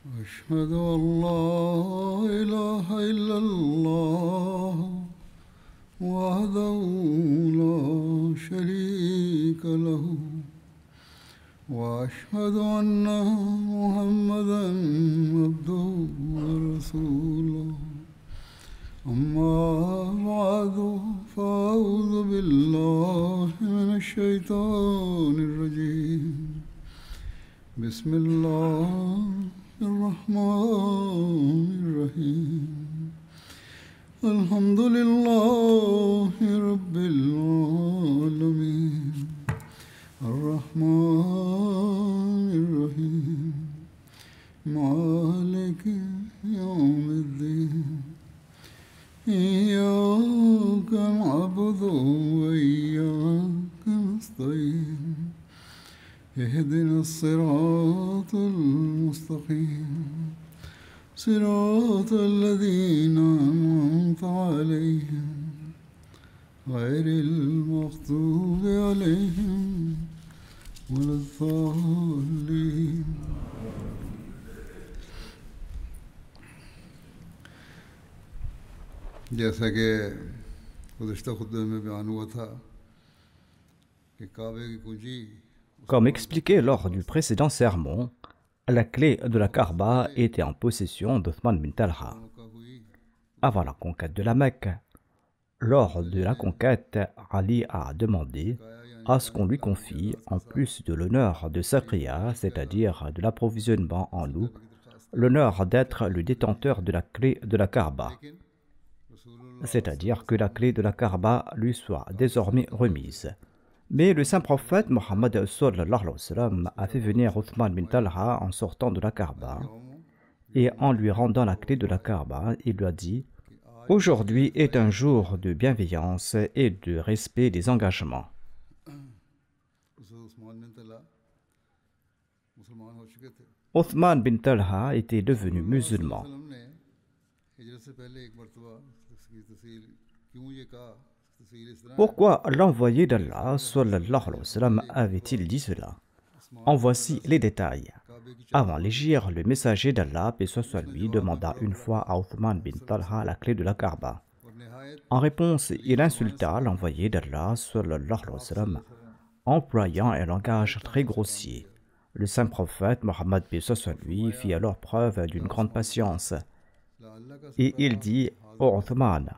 أشهد أن لا إله إلا الله وحده لا شريك له وأشهد أن محمدا عبده ورسوله أما بعد فأعوذ بالله من الشيطان الرجيم بسم الله الرحمن الرحيم الحمد لله رب العالمين الرحمن الرحيم مالك يوم الدين إياك نعبد وإياك نستعين اهدنا الصراط المستقيم صراط الذين أنعمت عليهم غير المغضوب عليهم ولا الضالين जैसा कि गुज़िश्ता खुतबे में बयान हुआ था कि काबे की कुंजी Comme expliqué lors du précédent sermon, la clé de la Kaaba était en possession d'Othman bin Talha. Avant la conquête de la Mecque, lors de la conquête, Ali a demandé à ce qu'on lui confie, en plus de l'honneur de Saqiyya, c'est-à-dire de l'approvisionnement en eau, l'honneur d'être le détenteur de la clé de la Kaaba, c'est-à-dire que la clé de la Kaaba lui soit désormais remise. Mais le saint prophète Mohammed sallallahu alayhi wa sallam a fait venir Othman bin Talha en sortant de la Kaaba et en lui rendant la clé de la Kaaba, il lui a dit « Aujourd'hui est un jour de bienveillance et de respect des engagements. » Othman bin Talha était devenu musulman. Pourquoi l'envoyé d'Allah sallallahu alayhi wa sallam avait-il dit cela? En voici les détails. Avant l'hégire, le messager d'Allah, paix soit sur lui, demanda une fois à Othman bin Talha la clé de la Kaaba. En réponse, il insulta l'envoyé d'Allah sallallahu alayhi wa sallam, employant un langage très grossier. Le saint prophète Mohammed, paix soit sur lui, fit alors preuve d'une grande patience. Et il dit « Ô Othman,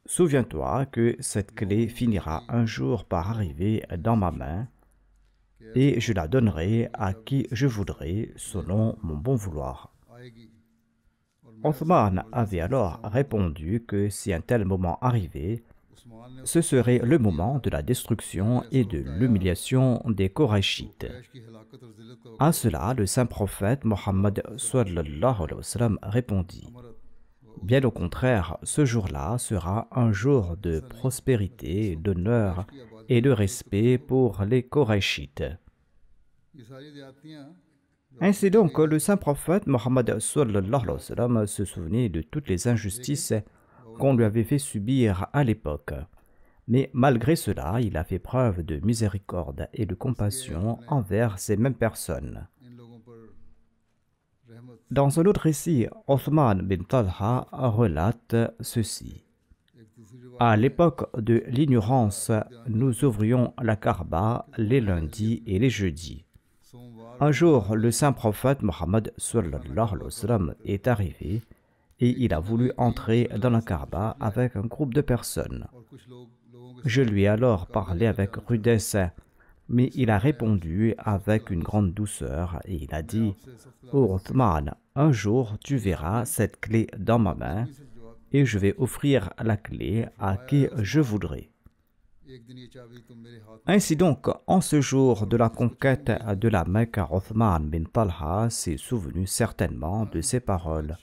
souviens-toi que cette clé finira un jour par arriver dans ma main et je la donnerai à qui je voudrai selon mon bon vouloir. » Othman avait alors répondu que si un tel moment arrivait, ce serait le moment de la destruction et de l'humiliation des Korachites. À cela, le saint prophète Mohammed sallallahu alayhi wa sallam répondit: bien au contraire, ce jour-là sera un jour de prospérité, d'honneur et de respect pour les Korachites. Ainsi donc, le saint prophète Mohammed sallallahu alayhi wa sallam se souvenait de toutes les injustices qu'on lui avait fait subir à l'époque. Mais malgré cela, il a fait preuve de miséricorde et de compassion envers ces mêmes personnes. Dans un autre récit, Othman bin Talha relate ceci. À l'époque de l'ignorance, nous ouvrions la Kaaba les lundis et les jeudis. Un jour, le saint prophète Mohammed sallallahu alayhi wa sallam est arrivé et il a voulu entrer dans la Kaaba avec un groupe de personnes. Je lui ai alors parlé avec rudesse, mais il a répondu avec une grande douceur et il a dit « Ô Othman, un jour tu verras cette clé dans ma main et je vais offrir la clé à qui je voudrai. » Ainsi donc, en ce jour de la conquête de la Mecque, Othman bin Talha s'est souvenu certainement de ces paroles.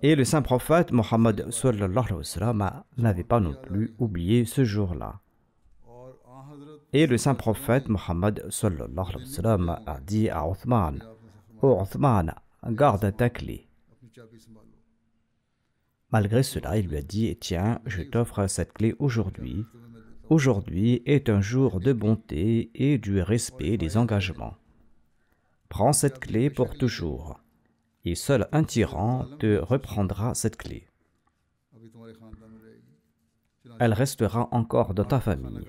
Et le saint prophète Mohammed sallallahu alayhi wa sallam n'avait pas non plus oublié ce jour-là. Et le saint prophète Mohammed sallallahu alayhi wa sallam a dit à Othman: « Ô Othman, garde ta clé. » Malgré cela, il lui a dit: « Tiens, je t'offre cette clé aujourd'hui. Aujourd'hui est un jour de bonté et du respect des engagements. » Prends cette clé pour toujours, et seul un tyran te reprendra cette clé. Elle restera encore dans ta famille.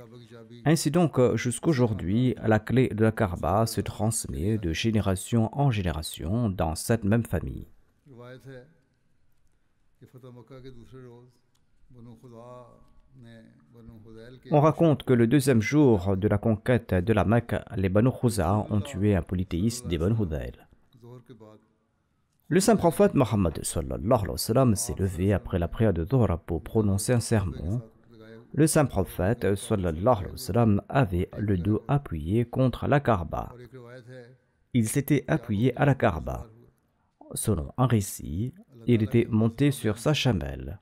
Ainsi donc, jusqu'aujourd'hui, la clé de la Kaaba se transmet de génération en génération dans cette même famille. On raconte que le deuxième jour de la conquête de la Mecque, les Banu Khuza ont tué un polythéiste des Banu Hudayl. Le saint prophète Mohammed sallallahu alayhi wa sallam s'est levé après la prière de Dhuhr pour prononcer un sermon. Le saint prophète sallallahu alayhi wa sallam avait le dos appuyé contre la Kaaba. Il s'était appuyé à la Kaaba. Selon un récit, il était monté sur sa chamelle.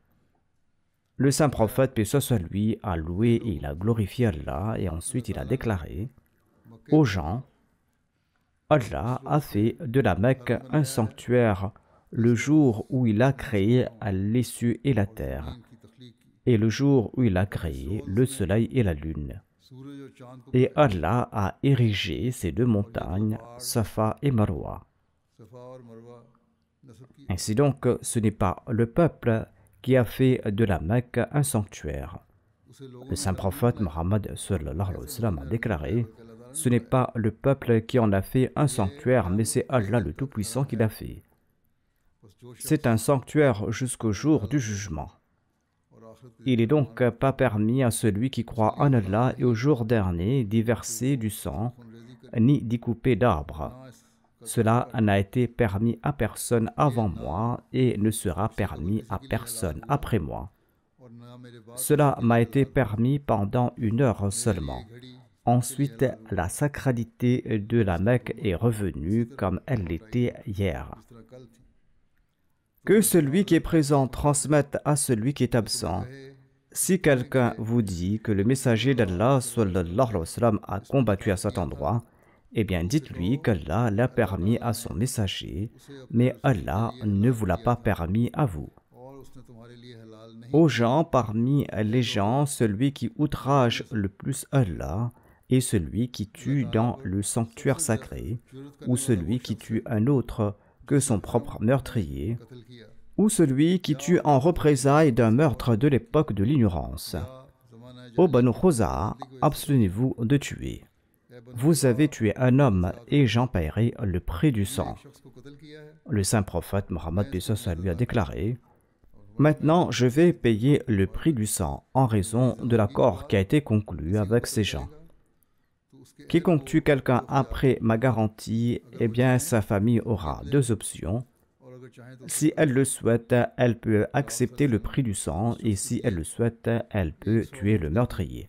Le saint prophète, paix soit lui, a loué et il a glorifié Allah, et ensuite il a déclaré aux gens: Allah a fait de la Mecque un sanctuaire le jour où il a créé les cieux et la terre, et le jour où il a créé le soleil et la lune. Et Allah a érigé ces deux montagnes, Safa et Marwa. Ainsi donc, ce n'est pas le peuple qui a fait de la Mecque un sanctuaire. Le saint prophète Mohammed sallallahu alayhi wa sallam a déclaré: ce n'est pas le peuple qui en a fait un sanctuaire, mais c'est Allah le Tout-Puissant qui l'a fait. C'est un sanctuaire jusqu'au jour du jugement. Il n'est donc pas permis à celui qui croit en Allah et au jour dernier d'y verser du sang, ni d'y couper d'arbres. Cela n'a été permis à personne avant moi et ne sera permis à personne après moi. Cela m'a été permis pendant 1 heure seulement. Ensuite, la sacralité de la Mecque est revenue comme elle l'était hier. Que celui qui est présent transmette à celui qui est absent. Si quelqu'un vous dit que le messager d'Allah sallallahu alayhi wa sallam a combattu à cet endroit, eh bien dites-lui qu'Allah l'a permis à son messager, mais Allah ne vous l'a pas permis à vous. Aux gens, parmi les gens, celui qui outrage le plus Allah est celui qui tue dans le sanctuaire sacré, ou celui qui tue un autre que son propre meurtrier, ou celui qui tue en représailles d'un meurtre de l'époque de l'ignorance. Ô Banu Khuza, abstenez-vous de tuer. Vous avez tué un homme et j'en paierai le prix du sang. Le saint prophète Mohammed lui a déclaré: maintenant je vais payer le prix du sang en raison de l'accord qui a été conclu avec ces gens. Quiconque tue quelqu'un après ma garantie, eh bien sa famille aura 2 options. Si elle le souhaite, elle peut accepter le prix du sang, et si elle le souhaite, elle peut tuer le meurtrier.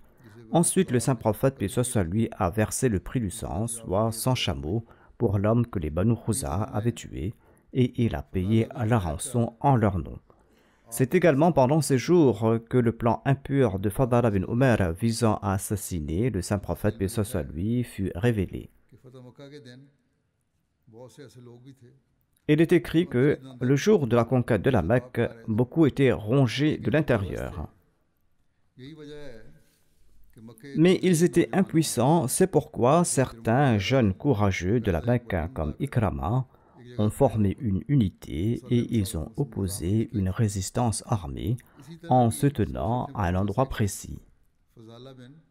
Ensuite, le saint prophète, paix soit lui, a versé le prix du sang, soit 100 chameaux, pour l'homme que les Banu Khuza avaient tué, et il a payé la rançon en leur nom. C'est également pendant ces jours que le plan impur de Fadala bin Umar visant à assassiner le saint prophète, paix soit lui, fut révélé. Il est écrit que, le jour de la conquête de la Mecque, beaucoup étaient rongés de l'intérieur. Mais ils étaient impuissants, c'est pourquoi certains jeunes courageux de la Mecque, comme Ikrama, ont formé une unité et ils ont opposé une résistance armée en se tenant à un endroit précis.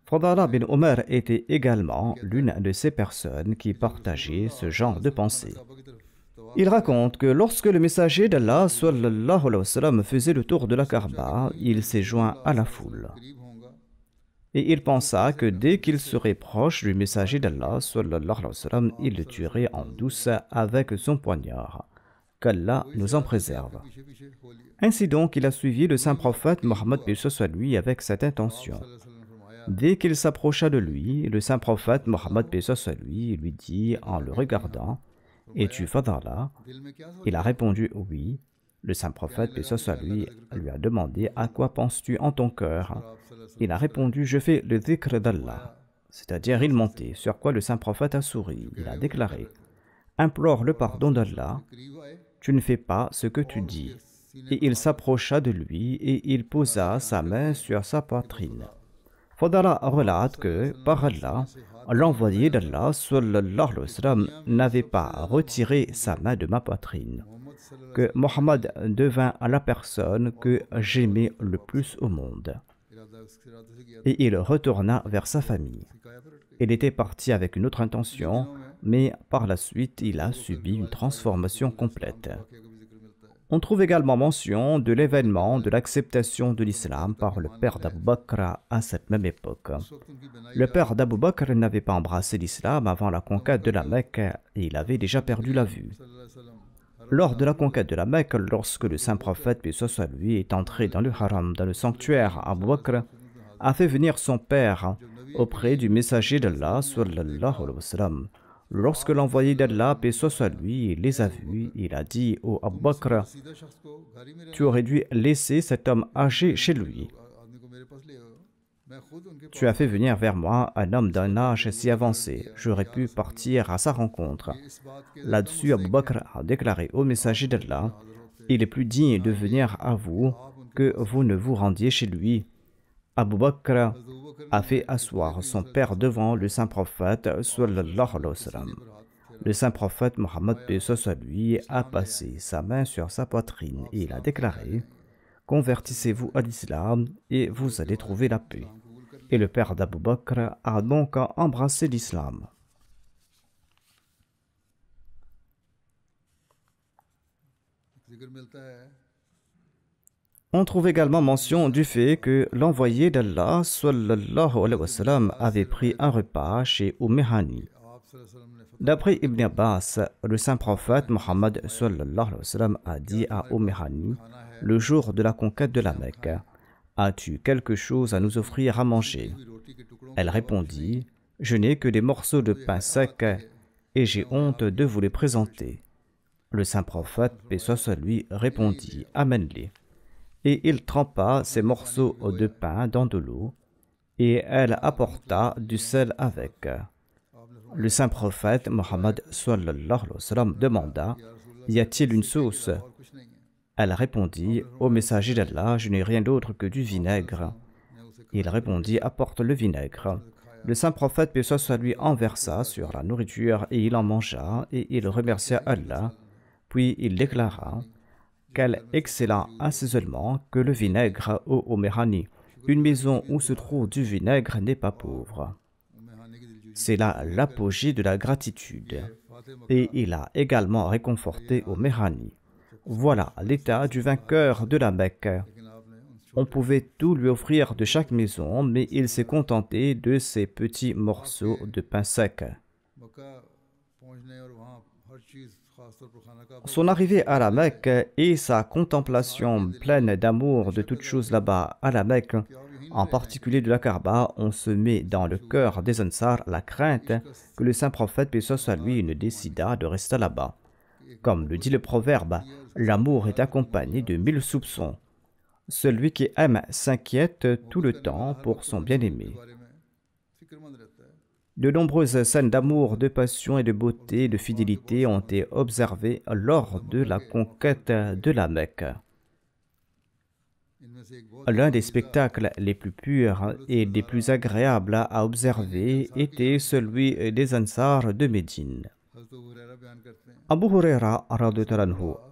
Fadala bin Umar était également l'une de ces personnes qui partageaient ce genre de pensée. Il raconte que lorsque le messager d'Allah sallallahu alayhi wa sallam faisait le tour de la Kaaba, il s'est joint à la foule. Et il pensa que dès qu'il serait proche du messager d'Allah sallallahu alayhi wa sallam, il le tuerait en douce avec son poignard. Qu'Allah nous en préserve. Ainsi donc, il a suivi le saint prophète Mohammed paix soit lui avec cette intention. Dès qu'il s'approcha de lui, le saint prophète Mohammed paix soit lui dit en le regardant: es-tu Fadala? Il a répondu oui. Le saint prophète, paix soit lui a demandé: à quoi penses-tu en ton cœur? Il a répondu: je fais le dhikr d'Allah. C'est-à-dire il montait, sur quoi le saint prophète a souri. Il a déclaré: implore le pardon d'Allah, tu ne fais pas ce que tu dis. Et il s'approcha de lui et il posa sa main sur sa poitrine. Fadala relate que, par Allah, l'envoyé d'Allah sallallahu alayhi wa sallam n'avait pas retiré sa main de ma poitrine, que Mohammed devint la personne que j'aimais le plus au monde. Et il retourna vers sa famille. Il était parti avec une autre intention, mais par la suite, il a subi une transformation complète. On trouve également mention de l'événement de l'acceptation de l'islam par le père d'Abu Bakr à cette même époque. Le père d'Abu Bakr n'avait pas embrassé l'islam avant la conquête de la Mecque et il avait déjà perdu la vue. Lors de la conquête de la Mecque, lorsque le saint prophète, paix soit lui, est entré dans le haram, dans le sanctuaire, Abu Bakr a fait venir son père auprès du messager d'Allah sallallahu alayhi wa sallam. Lorsque l'envoyé d'Allah, paix soit lui, les a vus, il a dit au Abu Bakr, « Tu aurais dû laisser cet homme âgé chez lui. Tu as fait venir vers moi un homme d'un âge si avancé. J'aurais pu partir à sa rencontre. » Là-dessus, Abu Bakr a déclaré au messager d'Allah, « Il est plus digne de venir à vous que vous ne vous rendiez chez lui. » Abu Bakr a fait asseoir son père devant le saint prophète sallallahu alayhi wa sallam. Le saint prophète Mohammed lui a passé sa main sur sa poitrine et il a déclaré: convertissez-vous à l'islam et vous allez trouver la paix. Et le père d'Abu Bakr a donc embrassé l'islam. On trouve également mention du fait que l'envoyé d'Allah sallallahu alayhi wa sallam avait pris un repas chez Hani. D'après Ibn Abbas, le saint prophète Mohammed sallallahu alayhi wa sallam a dit à Hani le jour de la conquête de la Mecque: as-tu quelque chose à nous offrir à manger? Elle répondit: je n'ai que des morceaux de pain sec et j'ai honte de vous les présenter. Le saint prophète, paix soit sur lui, répondit: amène-les. Et il trempa ces morceaux de pain dans de l'eau, et elle apporta du sel avec. Le saint prophète Mohammed sallallahu alayhi wa sallam demanda: y a-t-il une sauce? Elle répondit: ô messager d'Allah, je n'ai rien d'autre que du vinaigre. Il répondit: apporte le vinaigre. Le saint prophète, paix soit sur lui, en versa sur la nourriture et il en mangea et il remercia Allah. Puis il déclara: quel excellent assaisonnement que le vinaigre au Hani. Une maison où se trouve du vinaigre n'est pas pauvre. C'est là l'apogée de la gratitude. Et il a également réconforté Hani. Voilà l'état du vainqueur de la Mecque. On pouvait tout lui offrir de chaque maison, mais il s'est contenté de ces petits morceaux de pain sec. Son arrivée à la Mecque et sa contemplation pleine d'amour de toutes choses là-bas à la Mecque, en particulier de la Kaaba, on se met dans le cœur des Ansar la crainte que le saint prophète, paix soit sur lui, ne décida de rester là-bas. Comme le dit le proverbe, l'amour est accompagné de 1000 soupçons. Celui qui aime s'inquiète tout le temps pour son bien-aimé. De nombreuses scènes d'amour, de passion et de beauté et de fidélité ont été observées lors de la conquête de la Mecque. L'un des spectacles les plus purs et des plus agréables à observer était celui des Ansar de Médine. Abu Huraira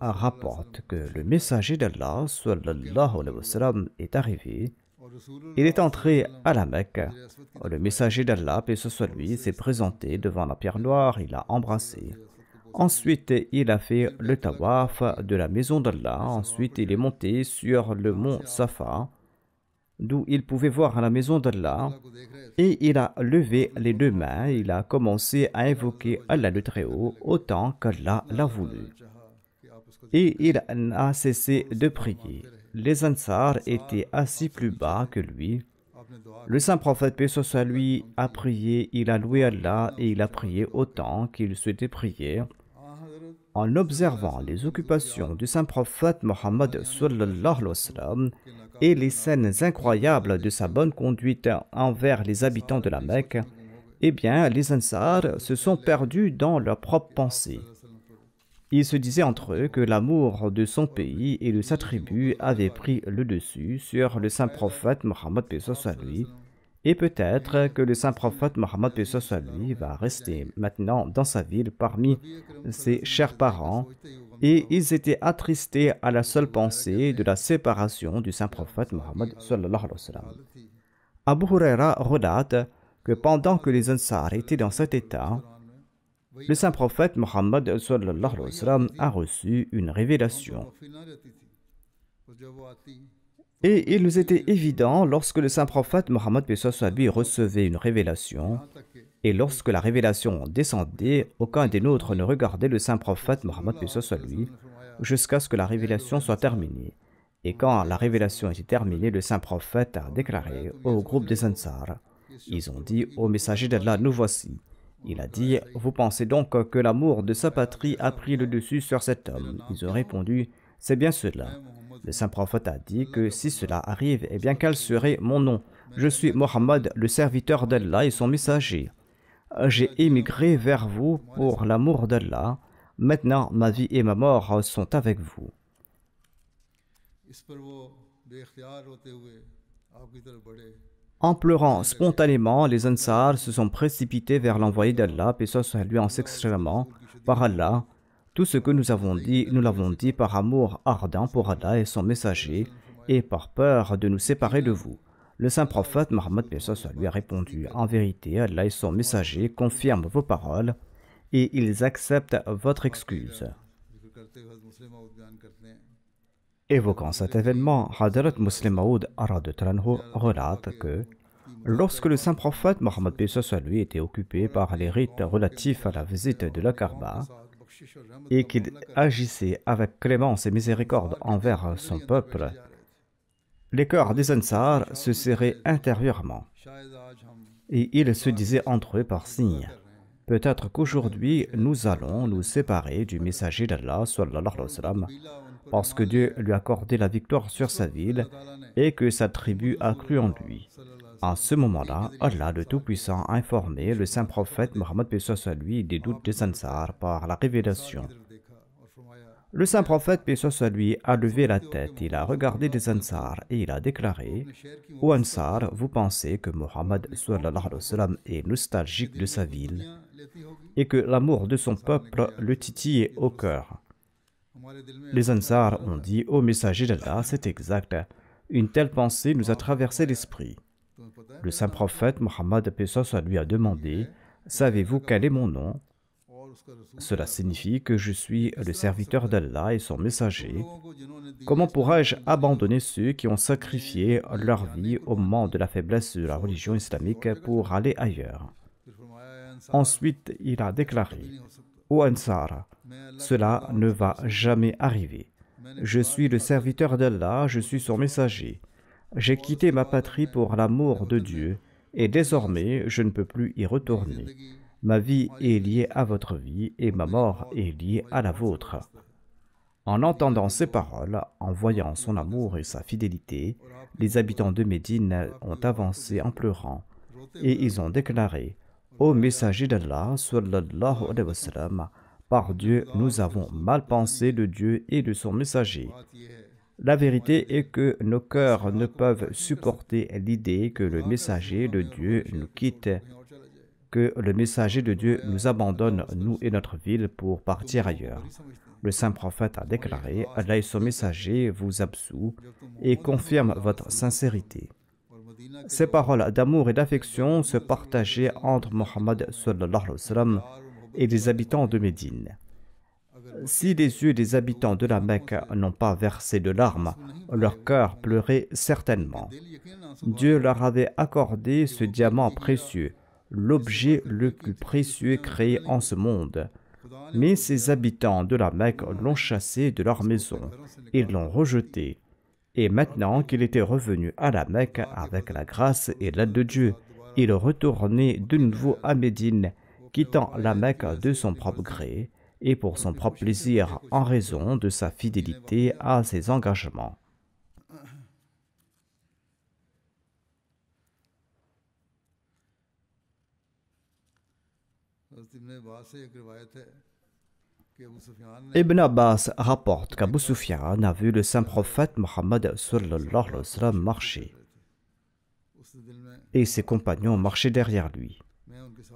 rapporte que le messager d'Allah sallallahu alayhi wa sallam est arrivé. Il est entré à la Mecque. Le messager d'Allah, paix soit lui, s'est présenté devant la pierre noire, il l'a embrassé. Ensuite, il a fait le tawaf de la maison d'Allah. Ensuite, il est monté sur le mont Safa, d'où il pouvait voir la maison d'Allah. Et il a levé les deux mains. Il a commencé à invoquer Allah le Très-Haut autant qu'Allah l'a voulu. Et il n'a cessé de prier. Les Ansar étaient assis plus bas que lui. Le saint prophète, paix soit sur lui, a prié, il a loué Allah et il a prié autant qu'il souhaitait prier. En observant les occupations du saint prophète Mohammed sallallahu alayhi wa sallam et les scènes incroyables de sa bonne conduite envers les habitants de la Mecque, eh bien, les Ansar se sont perdus dans leurs propres pensées. Ils se disaient entre eux que l'amour de son pays et de sa tribu avait pris le dessus sur le saint prophète Mohammed, paix soit sur lui, Et peut-être que le saint prophète Mohammed paix soit lui va rester maintenant dans sa ville parmi ses chers parents, et ils étaient attristés à la seule pensée de la séparation du saint prophète Mohammed sallallahu alayhi wa sallam. Abu Huraira relate que pendant que les Ansar étaient dans cet état, le saint prophète Mohammed sallallahu alayhi wa sallam a reçu une révélation. Et il nous était évident, lorsque le saint prophète Mohammed paix soit lui recevait une révélation, et lorsque la révélation descendait, aucun des nôtres ne regardait le saint prophète Mohammed paix soit lui, jusqu'à ce que la révélation soit terminée. Et quand la révélation était terminée, le saint prophète a déclaré au groupe des Ansar, ils ont dit au messager d'Allah, nous voici. Il a dit, vous pensez donc que l'amour de sa patrie a pris le dessus sur cet homme? Ils ont répondu, c'est bien cela. Le saint prophète a dit que si cela arrive, eh bien quel serait mon nom? Je suis Mohammed, le serviteur d'Allah et son messager. J'ai émigré vers vous pour l'amour d'Allah. Maintenant, ma vie et ma mort sont avec vous. En pleurant spontanément, les Ansar se sont précipités vers l'envoyé d'Allah, paix soit lui, en s'exclamant, par Allah, tout ce que nous avons dit, nous l'avons dit par amour ardent pour Allah et son messager, et par peur de nous séparer de vous. Le saint prophète Mohammed paix soit lui a répondu, en vérité, Allah et son messager confirment vos paroles, et ils acceptent votre excuse. Évoquant cet événement, Hadrat Muslim Maud relate que lorsque le saint prophète Mohammed paix soit lui était occupé par les rites relatifs à la visite de la Kaaba et qu'il agissait avec clémence et miséricorde envers son peuple, les cœurs des Ansar se serraient intérieurement et ils se disaient entre eux par signe, peut-être qu'aujourd'hui nous allons nous séparer du messager d'Allah sallallahu alayhi wa sallam, parce que Dieu lui a accordé la victoire sur sa ville et que sa tribu a cru en lui. À ce moment-là, Allah le Tout-Puissant a informé le saint prophète Mohammed paix soit lui des doutes des Ansar par la révélation. Le saint prophète paix soit lui a levé la tête, il a regardé les Ansar et il a déclaré, ô Ansar, vous pensez que Mohammed sallallahu alayhi wa sallam est nostalgique de sa ville et que l'amour de son peuple le titille au cœur. Les Ansar ont dit, ô messager d'Allah, c'est exact, une telle pensée nous a traversé l'esprit. Le saint prophète Mohammed paix soit lui a demandé, savez-vous quel est mon nom? Cela signifie que je suis le serviteur d'Allah et son messager. Comment pourrais-je abandonner ceux qui ont sacrifié leur vie au moment de la faiblesse de la religion islamique pour aller ailleurs? Ensuite, il a déclaré, ô Ansar, cela ne va jamais arriver. Je suis le serviteur d'Allah, je suis son messager. J'ai quitté ma patrie pour l'amour de Dieu et désormais je ne peux plus y retourner. Ma vie est liée à votre vie et ma mort est liée à la vôtre. En entendant ces paroles, en voyant son amour et sa fidélité, les habitants de Médine ont avancé en pleurant et ils ont déclaré, ô messager d'Allah, sallallahu alayhi wa sallam, par Dieu, nous avons mal pensé de Dieu et de son messager. La vérité est que nos cœurs ne peuvent supporter l'idée que le messager de Dieu nous quitte, que le messager de Dieu nous abandonne, nous et notre ville, pour partir ailleurs. Le saint prophète a déclaré, Allah et son messager vous absouent et confirment votre sincérité. Ces paroles d'amour et d'affection se partageaient entre Mohammed sallallahu alayhi wa sallam et les habitants de Médine. Si les yeux des habitants de la Mecque n'ont pas versé de larmes, leur cœur pleurait certainement. Dieu leur avait accordé ce diamant précieux, l'objet le plus précieux créé en ce monde. Mais ces habitants de la Mecque l'ont chassé de leur maison et l'ont rejeté. Et maintenant qu'il était revenu à la Mecque avec la grâce et l'aide de Dieu, il retournait de nouveau à Médine, quittant la Mecque de son propre gré et pour son propre plaisir en raison de sa fidélité à ses engagements. Ibn Abbas rapporte qu'Abu Sufyan a vu le saint prophète Mohammed sallallahu alayhi wa sallam marcher. et ses compagnons marchaient derrière lui.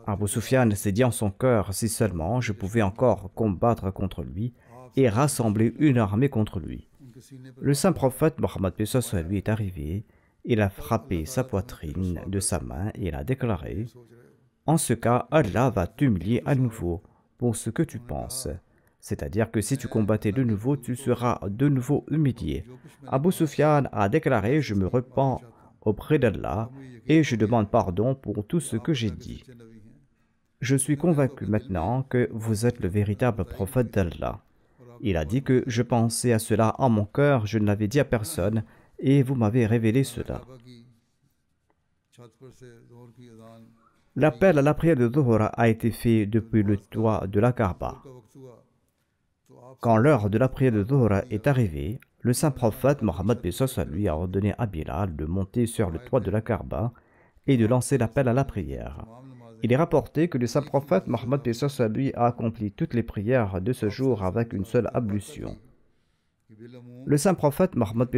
Abu Sufyan s'est dit en son cœur, si seulement je pouvais encore combattre contre lui et rassembler une armée contre lui. Le saint prophète Mohammed paix sur lui est arrivé, il a frappé sa poitrine de sa main et il a déclaré: en ce cas, Allah va t'humilier à nouveau pour ce que tu penses. C'est-à-dire que si tu combattais de nouveau, tu seras de nouveau humilié. Abu Sufyan a déclaré: je me repens auprès d'Allah et je demande pardon pour tout ce que j'ai dit. Je suis convaincu maintenant que vous êtes le véritable prophète d'Allah. Il a dit que je pensais à cela en mon cœur, je ne l'avais dit à personne, et vous m'avez révélé cela. L'appel à la prière de Dhuhr a été fait depuis le toit de la Kaaba. Quand l'heure de la prière de Dhuhr est arrivée, le saint prophète Mohammed lui a ordonné à Bilal de monter sur le toit de la Kaaba et de lancer l'appel à la prière. Il est rapporté que le saint prophète Mohammed lui a accompli toutes les prières de ce jour avec une seule ablution. Le saint prophète Mohammed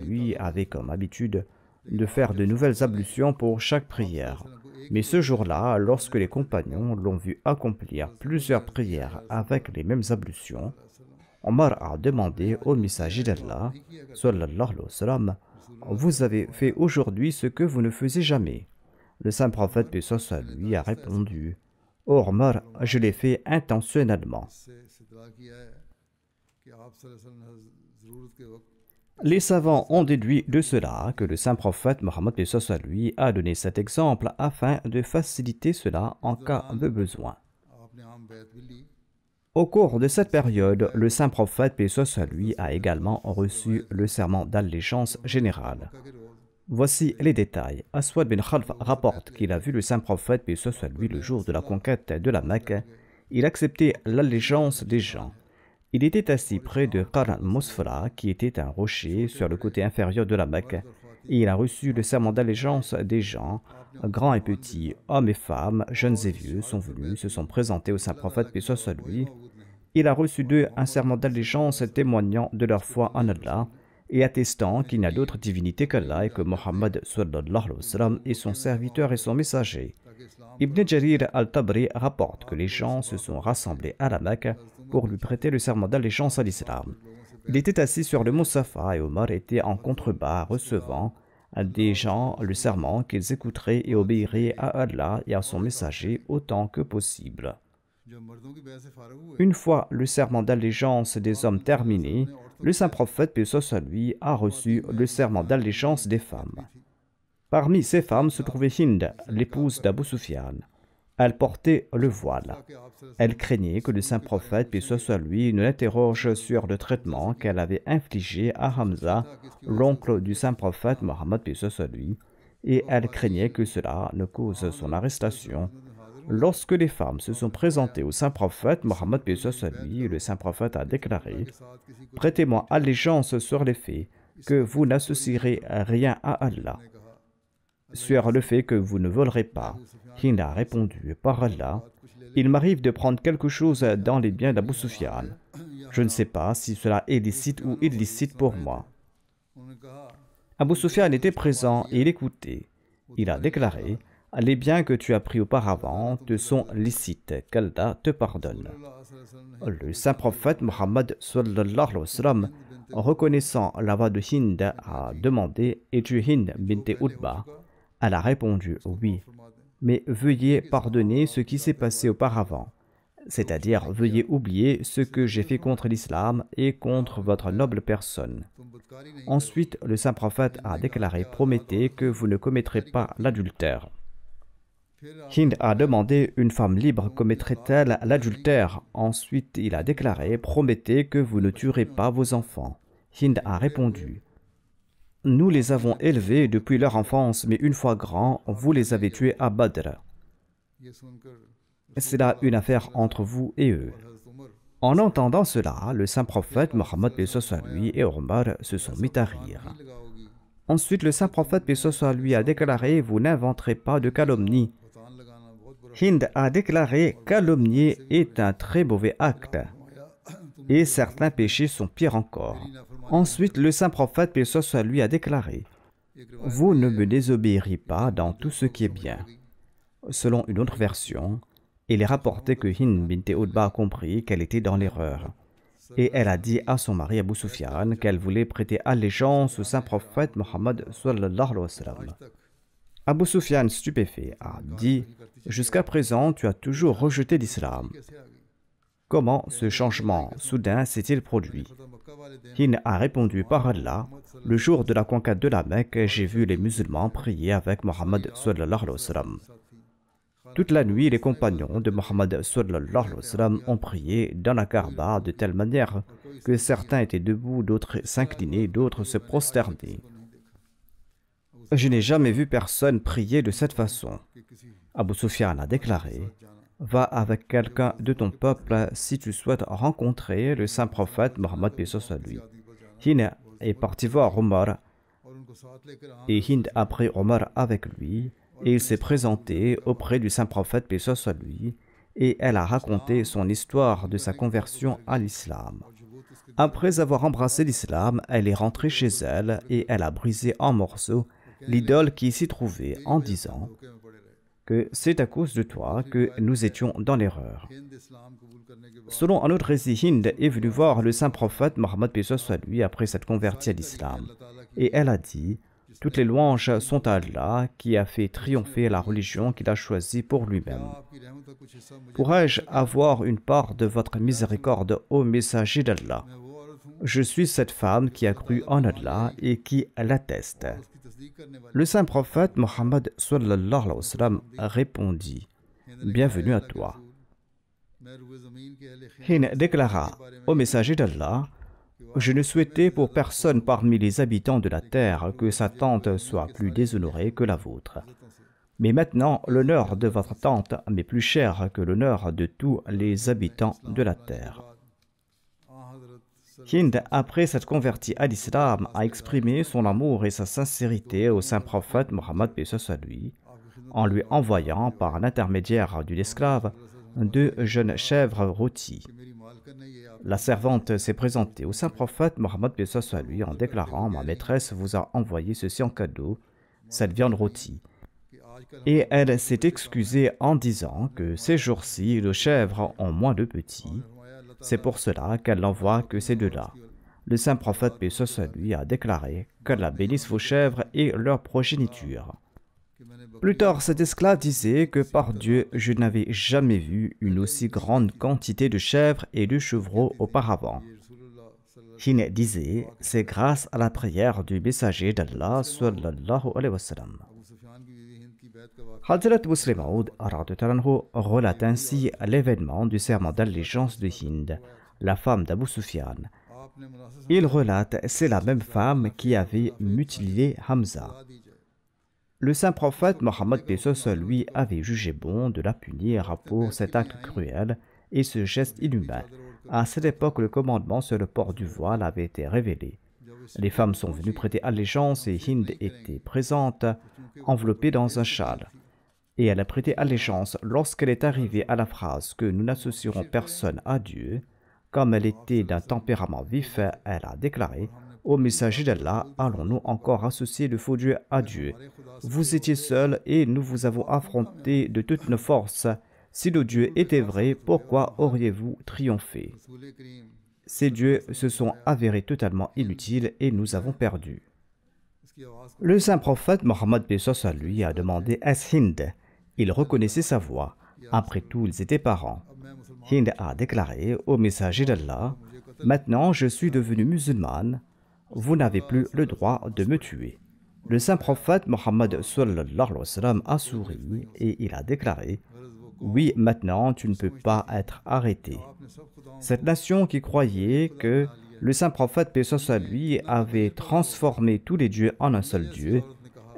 lui avait comme habitude de faire de nouvelles ablutions pour chaque prière. Mais ce jour-là, lorsque les compagnons l'ont vu accomplir plusieurs prières avec les mêmes ablutions, Omar a demandé au messager d'Allah, sallallahu alayhi wa sallam, vous avez fait aujourd'hui ce que vous ne faisiez jamais. Le saint prophète paix sur lui a répondu: ô Omar, je l'ai fait intentionnellement. Les savants ont déduit de cela que le saint prophète Mohammed paix sur lui a donné cet exemple afin de faciliter cela en cas de besoin. Au cours de cette période, le saint prophète paix sur lui a également reçu le serment d'allégeance générale. Voici les détails. Aswad bin Khalf rapporte qu'il a vu le saint prophète paix sur lui le jour de la conquête de la Mecque. Il acceptait l'allégeance des gens. Il était assis près de Qarn Musfra, qui était un rocher sur le côté inférieur de la Mecque, et il a reçu le serment d'allégeance des gens, grands et petits, hommes et femmes, jeunes et vieux, sont venus, se sont présentés au saint prophète paix sur lui. Il a reçu d'eux un serment d'allégeance témoignant de leur foi en Allah et attestant qu'il n'y a d'autre divinité qu'Allah et que Mohammed sallallahu alayhi wa sallam est son serviteur et son messager. Ibn Jarir al-Tabri rapporte que les gens se sont rassemblés à la Mecque pour lui prêter le serment d'allégeance à l'islam. Il était assis sur le mont Safa et Omar était en contrebas recevant des gens le serment qu'ils écouteraient et obéiraient à Allah et à son messager autant que possible. Une fois le serment d'allégeance des hommes terminé, le saint prophète paix sur lui a reçu le serment d'allégeance des femmes. Parmi ces femmes se trouvait Hind, l'épouse d'Abu Sufyan. Elle portait le voile. Elle craignait que le saint prophète paix sur lui ne l'interroge sur le traitement qu'elle avait infligé à Hamza, l'oncle du saint prophète Mohammed paix sur lui, et elle craignait que cela ne cause son arrestation. Lorsque les femmes se sont présentées au saint prophète Mohammed paix sur lui, le saint prophète a déclaré: prêtez-moi allégeance sur les faits que vous n'associerez rien à Allah, sur le fait que vous ne volerez pas. Hind a répondu: par Allah, il m'arrive de prendre quelque chose dans les biens d'Abu Sufyan. Je ne sais pas si cela est licite ou illicite pour moi. Abu Sufyan était présent et il écoutait. Il a déclaré: les biens que tu as pris auparavant te sont licites, qu'Allah te pardonne. Le saint prophète Mohammed sallallahu alayhi wa sallam, reconnaissant la voix de Hind, a demandé: es-tu Hind bint Utba? Elle a répondu: oui, mais veuillez pardonner ce qui s'est passé auparavant, c'est-à-dire veuillez oublier ce que j'ai fait contre l'islam et contre votre noble personne. Ensuite, le saint prophète a déclaré: promettez que vous ne commettrez pas l'adultère. Hind a demandé: une femme libre commettrait-elle l'adultère? Ensuite, il a déclaré: promettez que vous ne tuerez pas vos enfants. Hind a répondu: nous les avons élevés depuis leur enfance, mais une fois grands, vous les avez tués à Badr. C'est là une affaire entre vous et eux. En entendant cela, le saint prophète Mohammed paix sur lui et Omar se sont mis à rire. Ensuite, le saint prophète paix sur lui a déclaré: vous n'inventerez pas de calomnie. Hind a déclaré: calomnier est un très mauvais acte, et certains péchés sont pires encore. Ensuite, le saint prophète paix sur lui a déclaré: vous ne me désobéirez pas dans tout ce qui est bien. Selon une autre version, il est rapporté que Hind bint Utba a compris qu'elle était dans l'erreur. Et elle a dit à son mari Abu Sufyan qu'elle voulait prêter allégeance au saint prophète Mohammed sallallahu alayhi wa sallam. Abu Sufyan, stupéfait, a dit « Jusqu'à présent, tu as toujours rejeté l'islam. Comment ce changement soudain s'est-il produit ?» Hind a répondu par Allah, « Le jour de la conquête de la Mecque, j'ai vu les musulmans prier avec Mohammed sallallahu alayhi wa sallam. Toute la nuit, les compagnons de Mohammed sallallahu alayhi wa sallam ont prié dans la Kaaba de telle manière que certains étaient debout, d'autres s'inclinaient, d'autres se prosternaient. Je n'ai jamais vu personne prier de cette façon. » Abu Sufyan a déclaré, « Va avec quelqu'un de ton peuple si tu souhaites rencontrer le saint prophète Mohammed paix soit lui. » Hind est parti voir Omar et Hind a pris Omar avec lui et il s'est présenté auprès du saint prophète paix soit lui et elle a raconté son histoire de sa conversion à l'islam. Après avoir embrassé l'islam, elle est rentrée chez elle et elle a brisé en morceaux l'idole qui s'y trouvait en disant que c'est à cause de toi que nous étions dans l'erreur. Selon un autre récit, Hind est venue voir le saint prophète Mohammed paix soit lui après s'être converti à l'islam et elle a dit « Toutes les louanges sont à Allah qui a fait triompher la religion qu'il a choisie pour lui-même. Pourrais-je avoir une part de votre miséricorde, ô messager d'Allah? Je suis cette femme qui a cru en Allah et qui l'atteste. » Le saint prophète Mohammed sallallahu alayhi wa sallam répondit « Bienvenue à toi. » Hind déclara au messager d'Allah « Je ne souhaitais pour personne parmi les habitants de la terre que sa tente soit plus déshonorée que la vôtre. Mais maintenant, l'honneur de votre tente m'est plus cher que l'honneur de tous les habitants de la terre. » Hind, après s'être converti à l'islam, a exprimé son amour et sa sincérité au saint prophète Mohammed paix soit lui, en lui envoyant par l'intermédiaire d'une esclave 2 jeunes chèvres rôties. La servante s'est présentée au saint prophète Mohammed paix soit lui en déclarant « Ma maîtresse vous a envoyé ceci en cadeau, cette viande rôtie. » Et elle s'est excusée en disant que ces jours-ci, les chèvres ont moins de petits. C'est pour cela qu'elle n'envoie que ces 2-là. Le saint prophète paix soit lui a déclaré qu'Allah bénisse vos chèvres et leur progéniture. Plus tard, cet esclave disait que par Dieu, je n'avais jamais vu une aussi grande quantité de chèvres et de chevreaux auparavant. Hind disait, c'est grâce à la prière du messager d'Allah sallallahu alayhi wa sallam. Hazrat Muslim Maud relate ainsi l'événement du serment d'allégeance de Hind, la femme d'Abu Sufyan. Il relate, c'est la même femme qui avait mutilé Hamza. Le saint prophète Mohammed paix soit lui avait jugé bon de la punir pour cet acte cruel et ce geste inhumain. À cette époque, le commandement sur le port du voile avait été révélé. Les femmes sont venues prêter allégeance et Hind était présente, enveloppée dans un châle. Et elle a prêté allégeance lorsqu'elle est arrivée à la phrase que nous n'associerons personne à Dieu. Comme elle était d'un tempérament vif, elle a déclaré « Ô messager d'Allah, allons-nous encore associer le faux Dieu à Dieu? Vous étiez seul et nous vous avons affronté de toutes nos forces. Si nos dieux étaient vrais, pourquoi auriez-vous triomphé? Ces dieux se sont avérés totalement inutiles et nous avons perdu. » Le saint prophète Mohammed paix soit lui a demandé « Est-ce Hind ?» Il reconnaissait sa voix. Après tout, ils étaient parents. Hind a déclaré au messager d'Allah « Maintenant, je suis devenue musulmane. Vous n'avez plus le droit de me tuer. » Le saint prophète Mohammed sallallahu alayhi wa sallam a souri et il a déclaré « Oui, maintenant, tu ne peux pas être arrêté. » Cette nation qui croyait que le saint prophète paix soit lui avait transformé tous les dieux en un seul Dieu,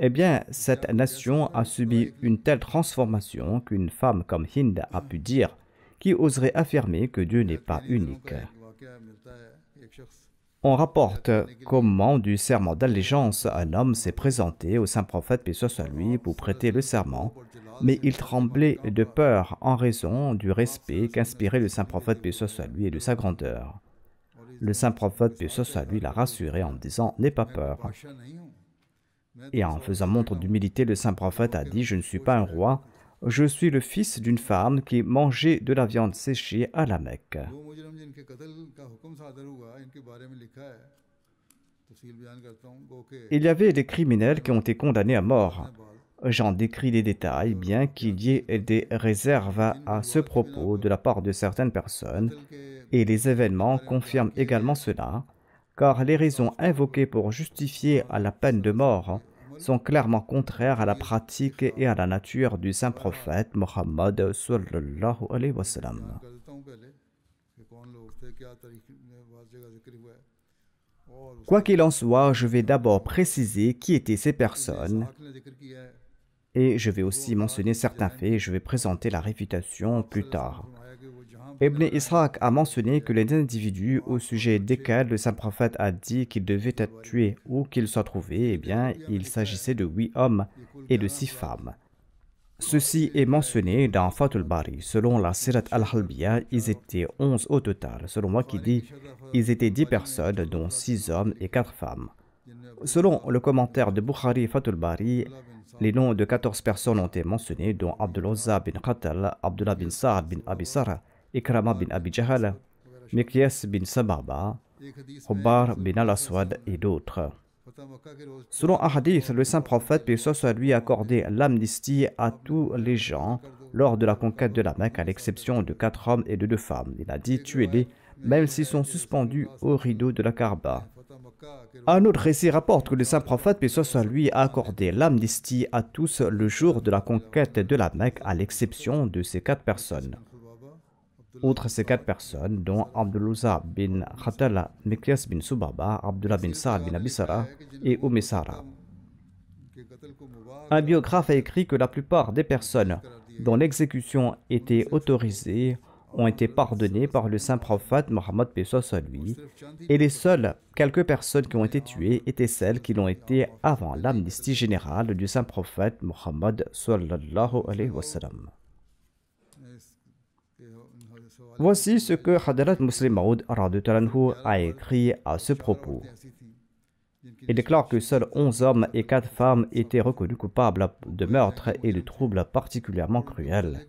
eh bien, cette nation a subi une telle transformation qu'une femme comme Hind a pu dire qui oserait affirmer que Dieu n'est pas unique. On rapporte comment du serment d'allégeance, un homme s'est présenté au saint prophète paix soit lui pour prêter le serment, mais il tremblait de peur en raison du respect qu'inspirait le saint prophète paix soit lui et de sa grandeur. Le saint prophète paix soit lui l'a rassuré en disant « N'aie pas peur. Et en faisant montre d'humilité, le saint prophète a dit: je ne suis pas un roi, je suis le fils d'une femme qui mangeait de la viande séchée à la Mecque. Il y avait des criminels qui ont été condamnés à mort. J'en décris les détails, bien qu'il y ait des réserves à ce propos de la part de certaines personnes, et les événements confirment également cela, car les raisons invoquées pour justifier la peine de mort sont clairement contraires à la pratique et à la nature du saint prophète Mohammed sallallahu alayhi wa sallam. Quoi qu'il en soit, je vais d'abord préciser qui étaient ces personnes et je vais aussi mentionner certains faits et je vais présenter la réfutation plus tard. Ibn Ishaq a mentionné que les individus au sujet desquels le saint prophète a dit qu'ils devaient être tués ou qu'ils soient trouvés, eh bien, il s'agissait de 8 hommes et de 6 femmes. Ceci est mentionné dans Fathul Bari. Selon la Sirat al-Halbiya, ils étaient 11 au total. Selon moi qui dit, ils étaient 10 personnes, dont 6 hommes et 4 femmes. Selon le commentaire de Bukhari Fathul Bari, les noms de 14 personnes ont été mentionnés, dont Abdul Uzza bin Qatal, Abdullah bin Sa'ad bin Abi Sarh, Ikrama bin Abi Jahal, Mikyas bin Sababa, Hubar bin al-Aswad et d'autres. Selon un hadith, le saint prophète, paix soit lui, a accordé l'amnistie à tous les gens lors de la conquête de la Mecque, à l'exception de 4 hommes et de 2 femmes. Il a dit: tuez-les, même s'ils sont suspendus au rideau de la Kaaba. Un autre récit rapporte que le saint prophète, paix soit lui, a accordé l'amnistie à tous le jour de la conquête de la Mecque, à l'exception de ces 4 personnes. Outre ces 4 personnes, dont Abdul Uzza bin Khatala, Mikyas bin Subaba, Abdullah bin Sa'ad bin Abi Sarh et Sara. Un biographe a écrit que la plupart des personnes dont l'exécution était autorisée ont été pardonnées par le saint prophète Mohammed paix soit lui, et les seules quelques personnes qui ont été tuées étaient celles qui l'ont été avant l'amnistie générale du saint prophète Mohammed sallallahu alayhi wa sallam. Voici ce que Hadrat Muslim Maud a écrit à ce propos. Il déclare que seuls 11 hommes et 4 femmes étaient reconnus coupables de meurtre et de troubles particulièrement cruels.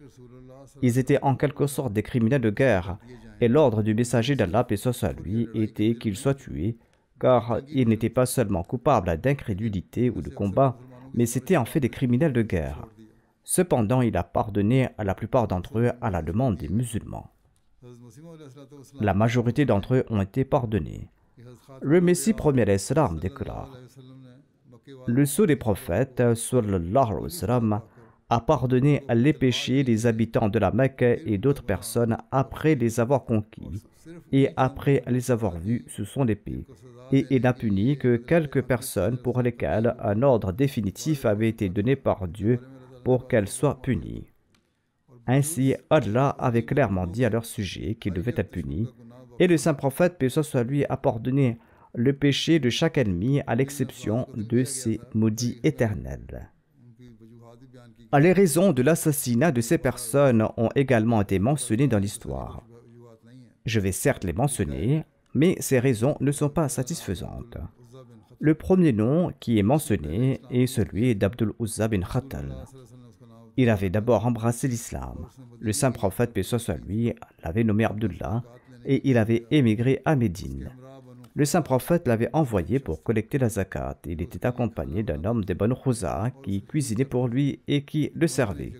Ils étaient en quelque sorte des criminels de guerre, et l'ordre du messager d'Allah, paix soit lui, était qu'ils soient tués, car ils n'étaient pas seulement coupables d'incrédulité ou de combat, mais c'étaient en fait des criminels de guerre. Cependant, il a pardonné à la plupart d'entre eux à la demande des musulmans. La majorité d'entre eux ont été pardonnés. Le Messie premier al-Islam déclare: le sceau des prophètes sallallahu alayhi wa sallam a pardonné les péchés des habitants de la Mecque et d'autres personnes après les avoir conquis et après les avoir vus sous son épée. Et il n'a puni que quelques personnes pour lesquelles un ordre définitif avait été donné par Dieu pour qu'elles soient punies. Ainsi, Allah avait clairement dit à leur sujet qu'ils devaient être punis, et le saint prophète, paix soit lui, a pardonné le péché de chaque ennemi à l'exception de ses maudits éternels. Les raisons de l'assassinat de ces personnes ont également été mentionnées dans l'histoire. Je vais certes les mentionner, mais ces raisons ne sont pas satisfaisantes. Le premier nom qui est mentionné est celui d'Abdul Uzza bin Khatal. Il avait d'abord embrassé l'islam. Le saint prophète, paix soit lui, l'avait nommé Abdullah et il avait émigré à Médine. Le saint prophète l'avait envoyé pour collecter la zakat. Il était accompagné d'un homme des Banu Khouza qui cuisinait pour lui et qui le servait.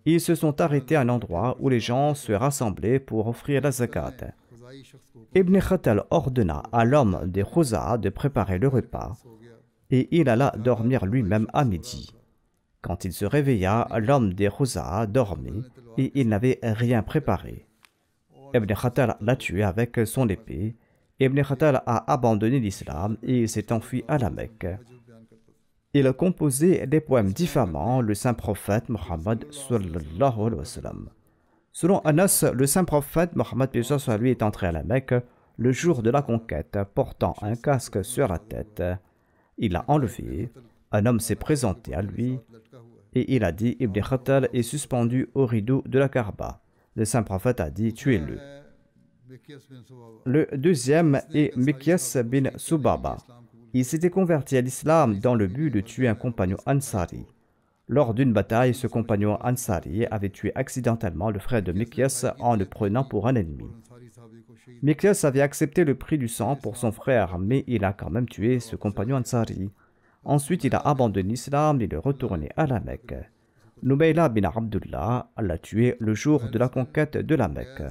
Ils se sont arrêtés à un endroit où les gens se rassemblaient pour offrir la zakat. Ibn Khatal ordonna à l'homme des Khouza de préparer le repas et il alla dormir lui-même à midi. Quand il se réveilla, l'homme des Khouza dormait et il n'avait rien préparé. Ibn Khatal l'a tué avec son épée. Ibn Khatal a abandonné l'islam et il s'est enfui à la Mecque. Il a composé des poèmes diffamant le saint prophète Mohammed sallallahu alayhi wa sallam. Selon Anas, le saint prophète Mohammed paix soit lui est entré à la Mecque le jour de la conquête, portant un casque sur la tête. Il l'a enlevé. Un homme s'est présenté à lui et il a dit: Ibn Khatal est suspendu au rideau de la Kaaba. Le saint prophète a dit: tuez-le. Le deuxième est Mikyas bin Subaba. Il s'était converti à l'islam dans le but de tuer un compagnon Ansari. Lors d'une bataille, ce compagnon Ansari avait tué accidentellement le frère de Mikyas en le prenant pour un ennemi. Mikyas avait accepté le prix du sang pour son frère, mais il a quand même tué ce compagnon Ansari. Ensuite, il a abandonné l'islam et il est retourné à la Mecque. Nubayla bin Abdullah l'a tué le jour de la conquête de la Mecque.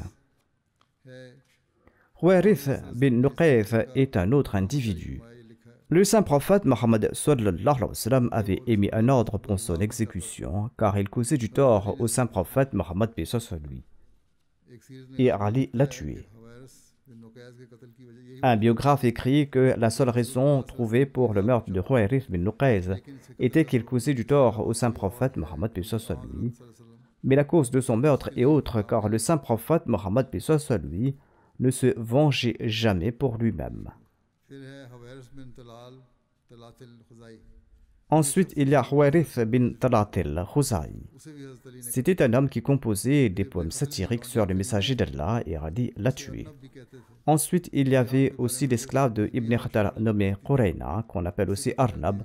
Huwayrith bin Nuqayf est un autre individu. Le saint prophète Mohammed sallallahu alayhi wa sallam avait émis un ordre pour son exécution car il causait du tort au saint prophète Mohammed paix soit sur lui. Et Ali l'a tué. Un biographe écrit que la seule raison trouvée pour le meurtre de Huwayrith bin Nuqayf était qu'il causait du tort au saint prophète Mohammed paix soit sur lui. Mais la cause de son meurtre est autre car le saint prophète Mohammed paix soit sur lui ne se vengeait jamais pour lui-même. Ensuite, il y a Huwayrith bin Talatil Khuzai. C'était un homme qui composait des poèmes satiriques sur le messager d'Allah et Ali l'a tué. Ensuite, il y avait aussi l'esclave de Ibn Khatal nommé Qurayna, qu'on appelle aussi Arnab.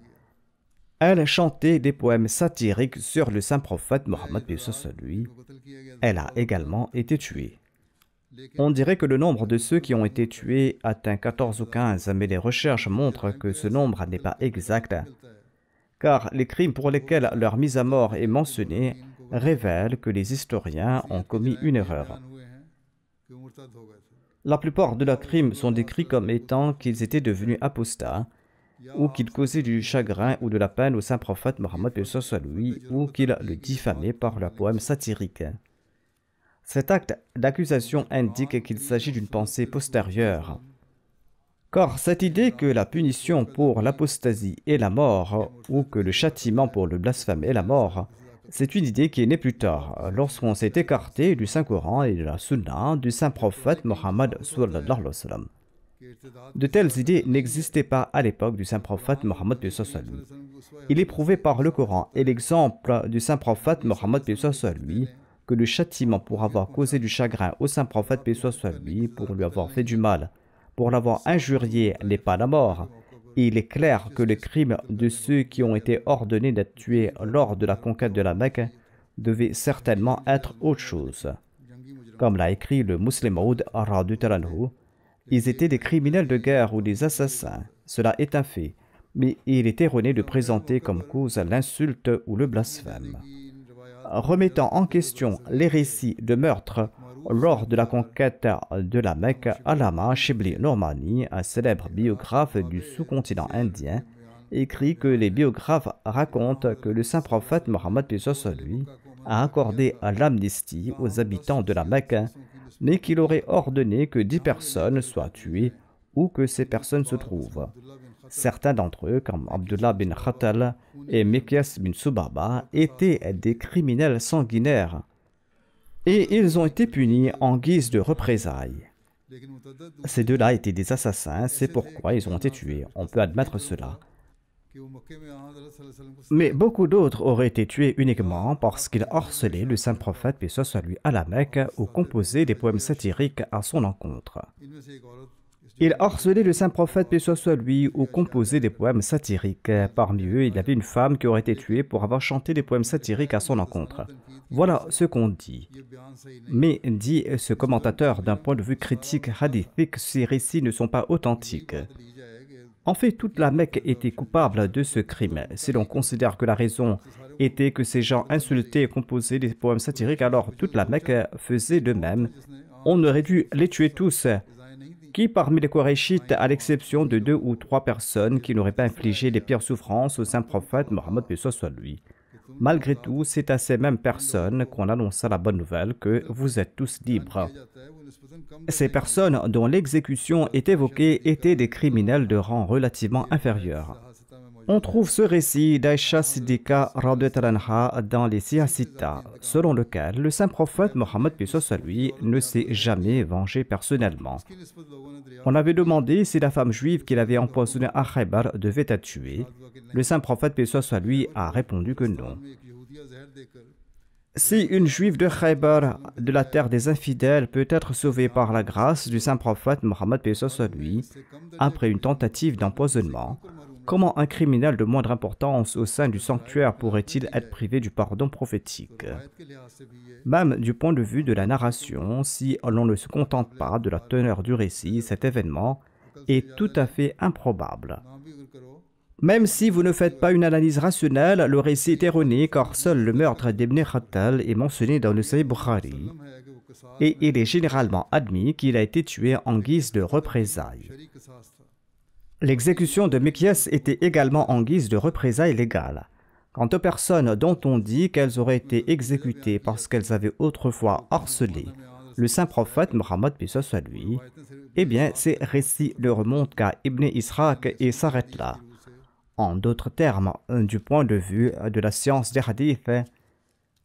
Elle chantait des poèmes satiriques sur le saint prophète Mohammed paix soit sur lui. Elle a également été tuée. On dirait que le nombre de ceux qui ont été tués atteint 14 ou 15, mais les recherches montrent que ce nombre n'est pas exact, car les crimes pour lesquels leur mise à mort est mentionnée révèlent que les historiens ont commis une erreur. La plupart de leurs crimes sont décrits comme étant qu'ils étaient devenus apostats, ou qu'ils causaient du chagrin ou de la peine au saint prophète Mohammed paix soit sur lui, ou qu'ils le diffamaient par leurs poèmes satiriques. Cet acte d'accusation indique qu'il s'agit d'une pensée postérieure. Car cette idée que la punition pour l'apostasie est la mort, ou que le châtiment pour le blasphème est la mort, c'est une idée qui est née plus tard, lorsqu'on s'est écarté du Saint-Coran et de la Sunna du Saint-Prophète Mohammed sallallahu alayhi wa sallam. De telles idées n'existaient pas à l'époque du Saint-Prophète Mohammed paix soit sur lui. Il est prouvé par le Coran et l'exemple du Saint-Prophète Mohammed paix soit sur lui que le châtiment pour avoir causé du chagrin au saint prophète paix soit sur lui, pour lui avoir fait du mal, pour l'avoir injurié n'est pas la mort. Et il est clair que les crimes de ceux qui ont été ordonnés d'être tués lors de la conquête de la Mecque devaient certainement être autre chose. Comme l'a écrit le Muslim Maud radhiyallahu anhu, ils étaient des criminels de guerre ou des assassins. Cela est un fait, mais il est erroné de présenter comme cause l'insulte ou le blasphème. Remettant en question les récits de meurtre lors de la conquête de la Mecque, Allama Shibli Normani, un célèbre biographe du sous-continent indien, écrit que les biographes racontent que le saint prophète Mohammed paix soit sur lui a accordé l'amnistie aux habitants de la Mecque, mais qu'il aurait ordonné que 10 personnes soient tuées où que ces personnes se trouvent. Certains d'entre eux, comme Abdullah bin Khatal et Mikyas bin Subaba, étaient des criminels sanguinaires et ils ont été punis en guise de représailles. Ces deux-là étaient des assassins, c'est pourquoi ils ont été tués. On peut admettre cela. Mais beaucoup d'autres auraient été tués uniquement parce qu'ils harcelaient le saint prophète paix soit sur lui à la Mecque ou composaient des poèmes satiriques à son encontre. Il harcelait le saint prophète paix soit sur lui ou composait des poèmes satiriques. Parmi eux, il y avait une femme qui aurait été tuée pour avoir chanté des poèmes satiriques à son encontre. Voilà ce qu'on dit. Mais, dit ce commentateur d'un point de vue critique hadithique, ces récits ne sont pas authentiques. En fait, toute la Mecque était coupable de ce crime. Si l'on considère que la raison était que ces gens insultaient et composaient des poèmes satiriques, alors toute la Mecque faisait de même. On aurait dû les tuer tous. Qui parmi les Qurayshites, à l'exception de 2 ou 3 personnes qui n'auraient pas infligé les pires souffrances au saint prophète Mohammed paix soit sur lui. Malgré tout, c'est à ces mêmes personnes qu'on annonça la bonne nouvelle que vous êtes tous libres. Ces personnes dont l'exécution est évoquée étaient des criminels de rang relativement inférieur. On trouve ce récit d'Aïcha Siddiqa radhiyallahu anha dans les Siyasita, selon lequel le saint prophète Mohammed paix soit sur lui ne s'est jamais vengé personnellement. On avait demandé si la femme juive qu'il avait empoisonnée à Khaybar devait être tuée. Le saint prophète paix soit sur lui a répondu que non. Si une juive de Khaybar, de la terre des infidèles, peut être sauvée par la grâce du saint prophète Mohammed paix sur lui, après une tentative d'empoisonnement, comment un criminel de moindre importance au sein du sanctuaire pourrait-il être privé du pardon prophétique? Même du point de vue de la narration, si l'on ne se contente pas de la teneur du récit, cet événement est tout à fait improbable. Même si vous ne faites pas une analyse rationnelle, le récit est erroné car seul le meurtre d'Ibn Khattal est mentionné dans le Sahih Bukhari et il est généralement admis qu'il a été tué en guise de représailles. L'exécution de Mikyas était également en guise de représailles légales. Quant aux personnes dont on dit qu'elles auraient été exécutées parce qu'elles avaient autrefois harcelé le saint prophète Mohammed paix sur lui, eh bien ces récits ne remontent qu'à Ibn Ishaq et s'arrêtent là. En d'autres termes, du point de vue de la science des hadiths,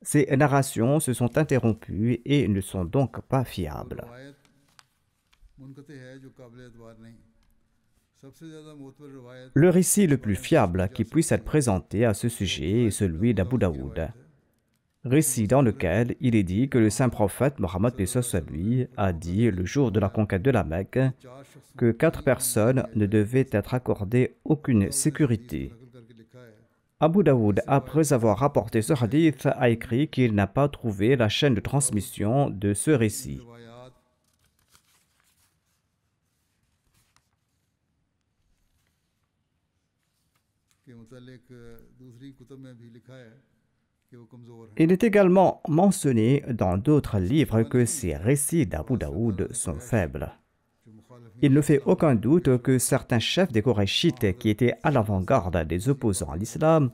ces narrations se sont interrompues et ne sont donc pas fiables. Le récit le plus fiable qui puisse être présenté à ce sujet est celui d'Abu Daoud, récit dans lequel il est dit que le saint prophète Mohammed paix sur lui a dit le jour de la conquête de la Mecque que 4 personnes ne devaient être accordées aucune sécurité. Abu Daoud, après avoir rapporté ce hadith, a écrit qu'il n'a pas trouvé la chaîne de transmission de ce récit. Il est également mentionné dans d'autres livres que ces récits d'Abu Daoud sont faibles. Il ne fait aucun doute que certains chefs des Korachites qui étaient à l'avant-garde des opposants à l'islam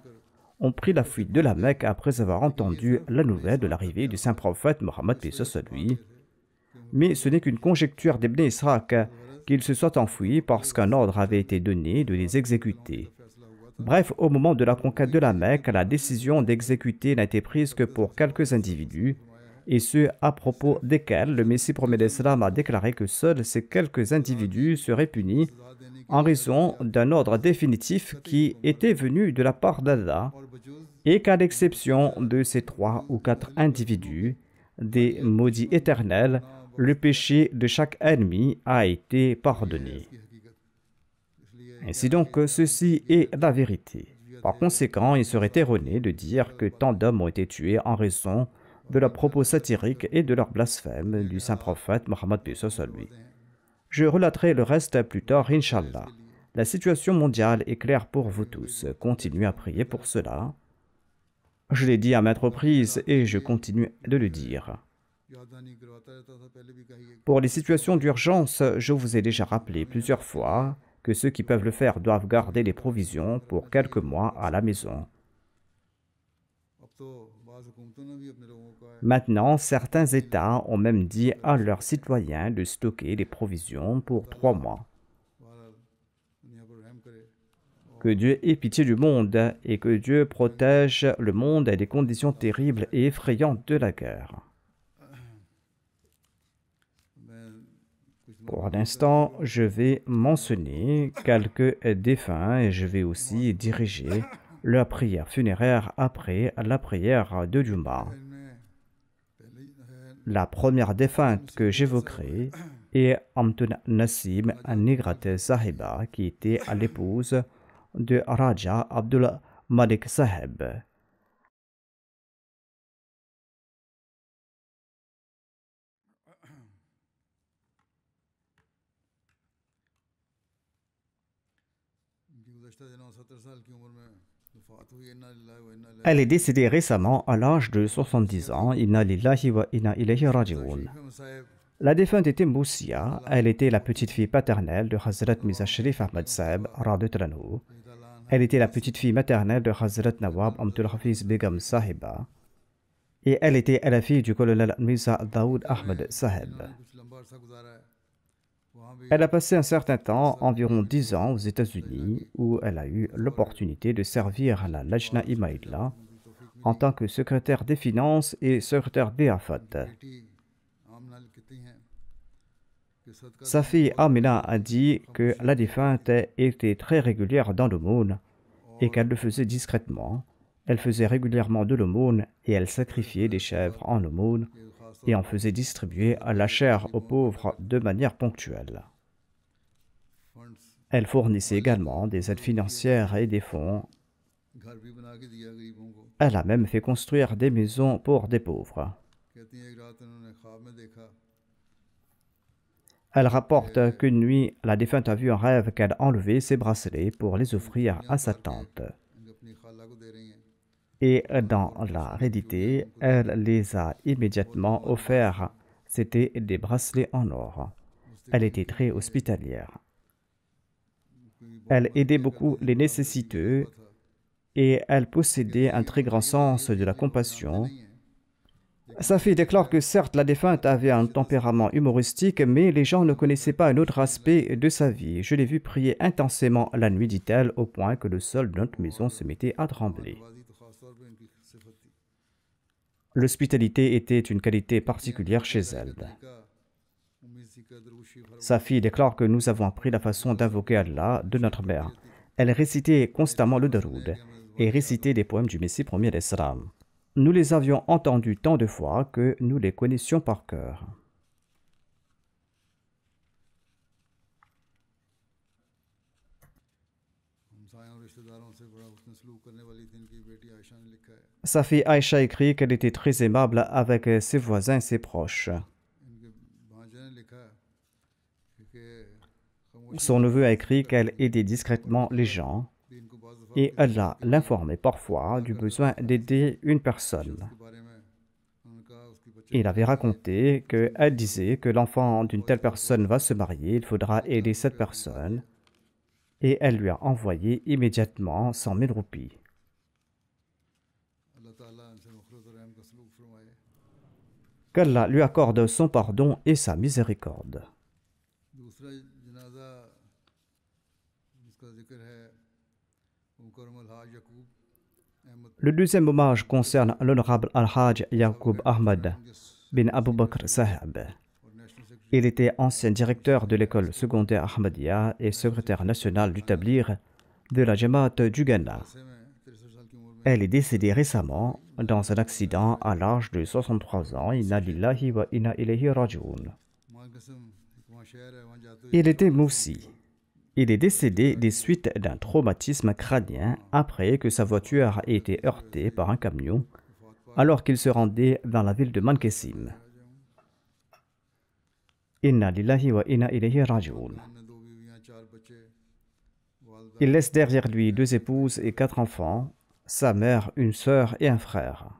ont pris la fuite de la Mecque après avoir entendu la nouvelle de l'arrivée du saint prophète Mohammed paix sur lui. Mais ce n'est qu'une conjecture d'Ibn Ishaq qu'ils se soient enfuis parce qu'un ordre avait été donné de les exécuter. Bref, au moment de la conquête de la Mecque, la décision d'exécuter n'a été prise que pour quelques individus, et ce, à propos desquels le Messie promet d'Islam a déclaré que seuls ces quelques individus seraient punis en raison d'un ordre définitif qui était venu de la part d'Allah, et qu'à l'exception de ces 3 ou 4 individus, des maudits éternels, le péché de chaque ennemi a été pardonné. Ainsi donc, ceci est la vérité. Par conséquent, il serait erroné de dire que tant d'hommes ont été tués en raison de leurs propos satiriques et de leurs blasphèmes du saint prophète Mohammed paix sur lui. Je relaterai le reste plus tard, Inch'Allah. La situation mondiale est claire pour vous tous. Continuez à prier pour cela. Je l'ai dit à maintes reprises et je continue de le dire. Pour les situations d'urgence, je vous ai déjà rappelé plusieurs fois que ceux qui peuvent le faire doivent garder les provisions pour quelques mois à la maison. Maintenant, certains États ont même dit à leurs citoyens de stocker les provisions pour 3 mois. Que Dieu ait pitié du monde et que Dieu protège le monde des conditions terribles et effrayantes de la guerre. Pour l'instant, je vais mentionner quelques défunts et je vais aussi diriger leur prière funéraire après la prière de Juma. La première défunte que j'évoquerai est Amtun Nassim Nigrat Sahiba, qui était l'épouse de Raja Abdul Malik Saheb. Elle est décédée récemment à l'âge de 70 ans. Inna lillahi wa inna ilayhi raji'un. La défunte était Moussia. Elle était la petite-fille paternelle de Hazrat Mirza Sharif Ahmad Saheb radhiyallahu anhu. Elle était la petite-fille maternelle de Hazrat Nawab Amtul Hafiz Begum Sahiba. Et elle était la fille du colonel Mirza Daoud Ahmad Saheb. Elle a passé un certain temps, environ 10 ans, aux États-Unis, où elle a eu l'opportunité de servir à la Lajna Imaïla en tant que secrétaire des finances et secrétaire des Afat. Sa fille Amina a dit que la défunte était très régulière dans le monde et qu'elle le faisait discrètement, Elle faisait régulièrement de l'aumône et elle sacrifiait des chèvres en aumône et en faisait distribuer la chair aux pauvres de manière ponctuelle. Elle fournissait également des aides financières et des fonds. Elle a même fait construire des maisons pour des pauvres. Elle rapporte qu'une nuit, la défunte a vu un rêve qu'elle enlevait ses bracelets pour les offrir à sa tante. Et dans la réalité, elle les a immédiatement offerts. C'étaient des bracelets en or. Elle était très hospitalière. Elle aidait beaucoup les nécessiteux et elle possédait un très grand sens de la compassion. Sa fille déclare que certes la défunte avait un tempérament humoristique, mais les gens ne connaissaient pas un autre aspect de sa vie. Je l'ai vue prier intensément la nuit, dit-elle, au point que le sol de notre maison se mettait à trembler. L'hospitalité était une qualité particulière chez elle. Sa fille déclare que nous avons appris la façon d'invoquer Allah de notre mère. Elle récitait constamment le daroud et récitait des poèmes du Messie premier d'Islam. Nous les avions entendus tant de fois que nous les connaissions par cœur. Sa fille Aïcha écrit qu'elle était très aimable avec ses voisins et ses proches. Son neveu a écrit qu'elle aidait discrètement les gens et Allah l'informait parfois du besoin d'aider une personne. Il avait raconté qu'elle disait que l'enfant d'une telle personne va se marier, il faudra aider cette personne, et elle lui a envoyé immédiatement 100 000 roupies. Qu'Allah lui accorde son pardon et sa miséricorde. Le deuxième hommage concerne l'honorable Al-Hajj Yaqub Ahmad bin Abu Bakr Sahib. Il était ancien directeur de l'école secondaire Ahmadiyya et secrétaire national du Tabligh de la Jamaat du Ghana. Elle est décédée récemment dans un accident à l'âge de 63 ans. Inna lillahi wa inna ilayhi raji'un. Il était moussi. Il est décédé des suites d'un traumatisme crânien après que sa voiture ait été heurtée par un camion alors qu'il se rendait dans la ville de Mankessim. Inna lillahi wa inna ilayhi raji'un. Il laisse derrière lui 2 épouses et 4 enfants, sa mère, une sœur et un frère.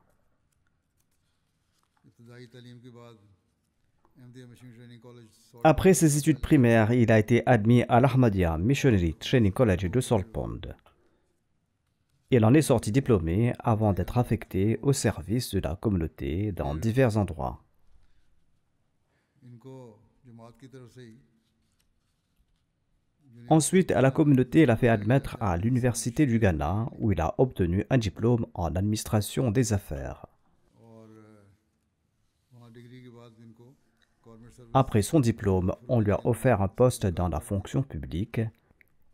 Après ses études primaires, il a été admis à l'Ahmadiyya Missionary Training College de Saltpond. Il en est sorti diplômé avant d'être affecté au service de la communauté dans divers endroits. Ensuite, la communauté l'a fait admettre à l'Université du Ghana où il a obtenu un diplôme en administration des affaires. Après son diplôme, on lui a offert un poste dans la fonction publique,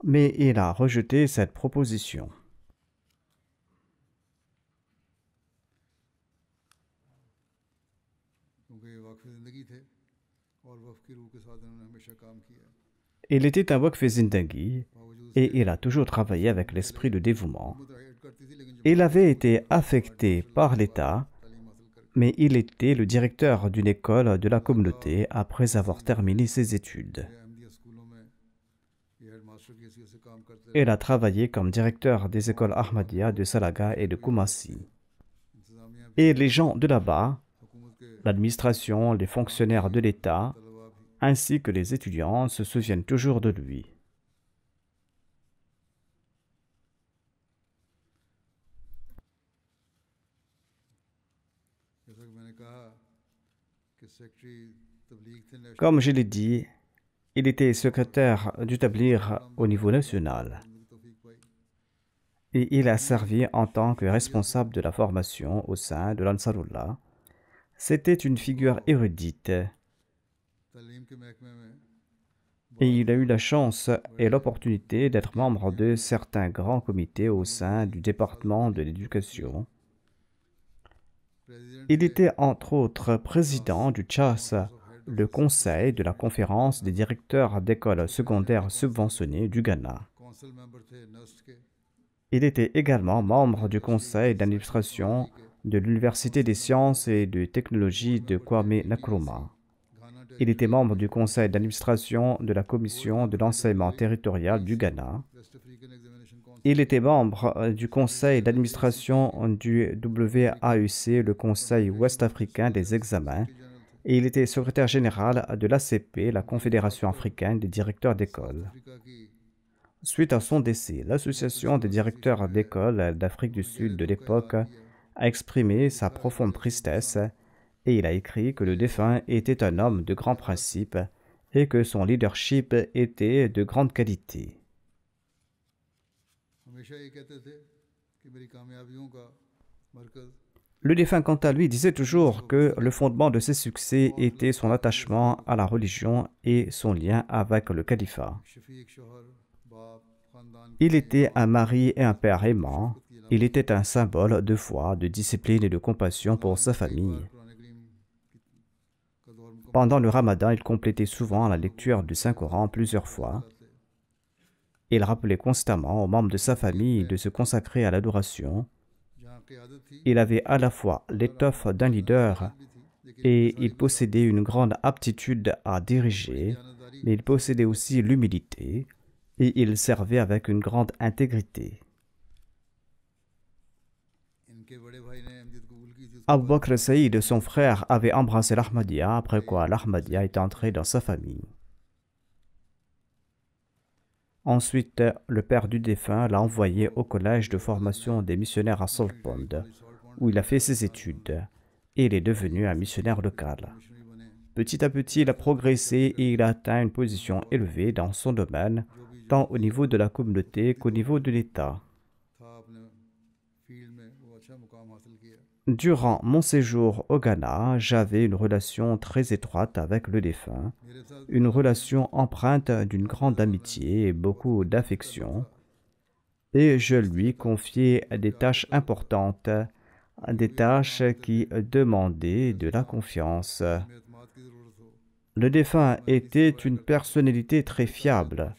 mais il a rejeté cette proposition. Il était un Waqf Zindagi et il a toujours travaillé avec l'esprit de dévouement. Il avait été affecté par l'État, mais il était le directeur d'une école de la communauté après avoir terminé ses études. Il a travaillé comme directeur des écoles Ahmadiyya de Salaga et de Koumassi. Et les gens de là-bas, l'administration, les fonctionnaires de l'État, ainsi que les étudiants se souviennent toujours de lui. Comme je l'ai dit, il était secrétaire du Tabligh au niveau national et il a servi en tant que responsable de la formation au sein de l'Ansarullah. C'était une figure érudite. et il a eu la chance et l'opportunité d'être membre de certains grands comités au sein du département de l'éducation. Il était entre autres président du CHAS, le conseil de la conférence des directeurs d'écoles secondaires subventionnées du Ghana. Il était également membre du conseil d'administration de l'Université des sciences et de technologies de Kwame Nkrumah. Il était membre du conseil d'administration de la commission de l'enseignement territorial du Ghana. Il était membre du conseil d'administration du WAEC, le conseil ouest-africain des examens, et il était secrétaire général de l'ACP, la Confédération africaine des directeurs d'école. Suite à son décès, l'association des directeurs d'école d'Afrique du Sud de l'époque a exprimé sa profonde tristesse et il a écrit que le défunt était un homme de grands principes et que son leadership était de grande qualité. Le défunt, quant à lui, disait toujours que le fondement de ses succès était son attachement à la religion et son lien avec le califat. Il était un mari et un père aimant. Il était un symbole de foi, de discipline et de compassion pour sa famille. Pendant le Ramadan, il complétait souvent la lecture du Saint-Coran plusieurs fois. Il rappelait constamment aux membres de sa famille de se consacrer à l'adoration. Il avait à la fois l'étoffe d'un leader et il possédait une grande aptitude à diriger, mais il possédait aussi l'humilité et il servait avec une grande intégrité. Abu Bakr Saïd, son frère, avait embrassé l'Ahmadiyya, après quoi l'Ahmadiyya est entré dans sa famille. Ensuite, le père du défunt l'a envoyé au collège de formation des missionnaires à Saltpond, où il a fait ses études, et il est devenu un missionnaire local. Petit à petit, il a progressé et il a atteint une position élevée dans son domaine, tant au niveau de la communauté qu'au niveau de l'État. Durant mon séjour au Ghana, j'avais une relation très étroite avec le défunt, une relation empreinte d'une grande amitié et beaucoup d'affection, et je lui confiais des tâches importantes, des tâches qui demandaient de la confiance. Le défunt était une personnalité très fiable,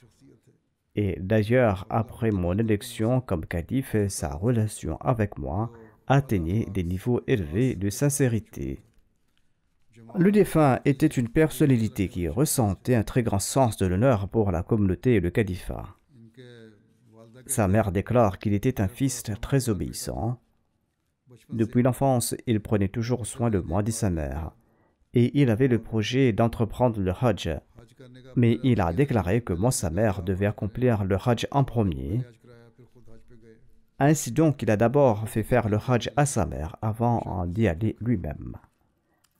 et d'ailleurs, après mon élection comme calife, sa relation avec moi atteignait des niveaux élevés de sincérité. Le défunt était une personnalité qui ressentait un très grand sens de l'honneur pour la communauté et le califat. Sa mère déclare qu'il était un fils très obéissant. Depuis l'enfance, il prenait toujours soin de moi, dit sa mère, et il avait le projet d'entreprendre le Hajj. Mais il a déclaré que moi, sa mère, devait accomplir le Hajj en premier. Ainsi donc, il a d'abord fait faire le Hajj à sa mère avant d'y aller lui-même.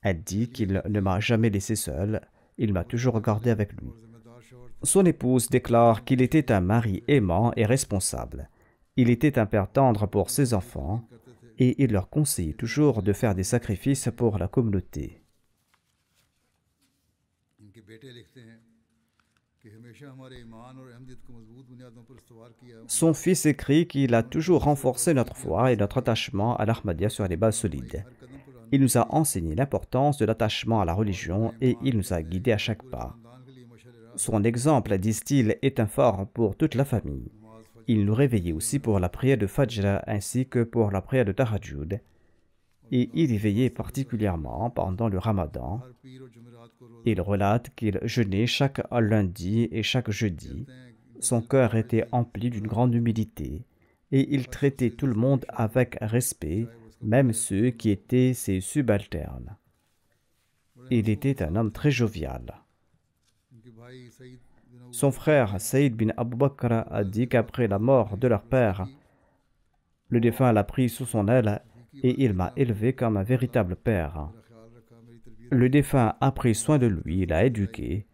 Elle dit qu'il ne m'a jamais laissé seul, il m'a toujours gardé avec lui. Son épouse déclare qu'il était un mari aimant et responsable. Il était un père tendre pour ses enfants et il leur conseillait toujours de faire des sacrifices pour la communauté. Son fils écrit qu'il a toujours renforcé notre foi et notre attachement à l'Ahmadiyya sur des bases solides. Il nous a enseigné l'importance de l'attachement à la religion et il nous a guidés à chaque pas. Son exemple, disent-ils, est un phare pour toute la famille. Il nous réveillait aussi pour la prière de Fajr ainsi que pour la prière de Tahajjud. Et il y veillait particulièrement pendant le Ramadan. Il relate qu'il jeûnait chaque lundi et chaque jeudi. Son cœur était empli d'une grande humilité et il traitait tout le monde avec respect, même ceux qui étaient ses subalternes. Il était un homme très jovial. Son frère Saïd bin Abu Bakr a dit qu'après la mort de leur père, le défunt l'a pris sous son aile et il m'a élevé comme un véritable père. Le défunt a pris soin de lui, l'a éduqué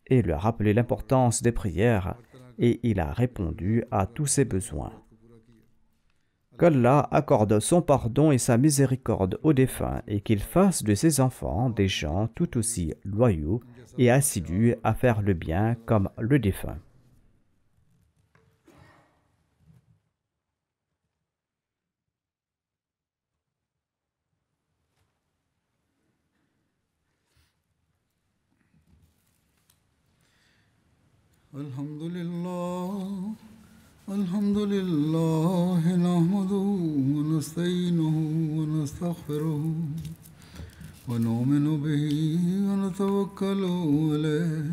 et lui a rappelé l'importance des prières et il a répondu à tous ses besoins. qu'Allah accorde son pardon et sa miséricorde aux défunts et qu'il fasse de ses enfants des gens tout aussi loyaux et assidus à faire le bien comme le défunt. Alhamdulillah, alhamdulillah, nahmaduhu wa nasta'inuhu wa nastaghfiruhu wa nu'minu bihi wa natawakkalu alayhi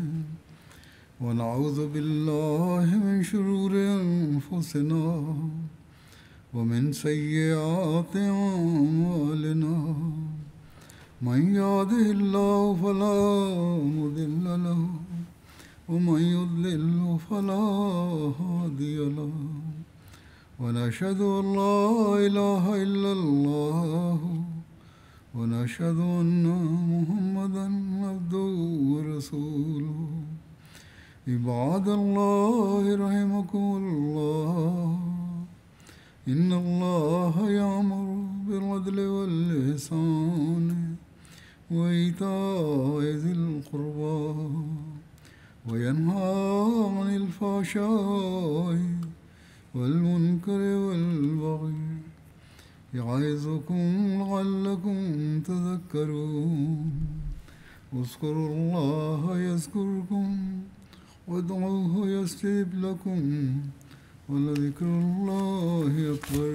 wa na'udhu billahi min shururi anfusina wa min sayyiati a'malina. Man yahdihillahu fala mudilla lahu ومن يضلل فلا هادي له ونشهد أن لا إله إلا الله ونشهد أن محمدا عبده ورسوله عباد الله رحمكم الله إن الله يأمر بالعدل والإحسان وإيتاء ذي القربى وينهى عن الفحشاء والمنكر والبغي يعظكم لعلكم تذكرون اذكروا الله يذكركم وادعوه يستجب لكم ولذكر الله أكبر.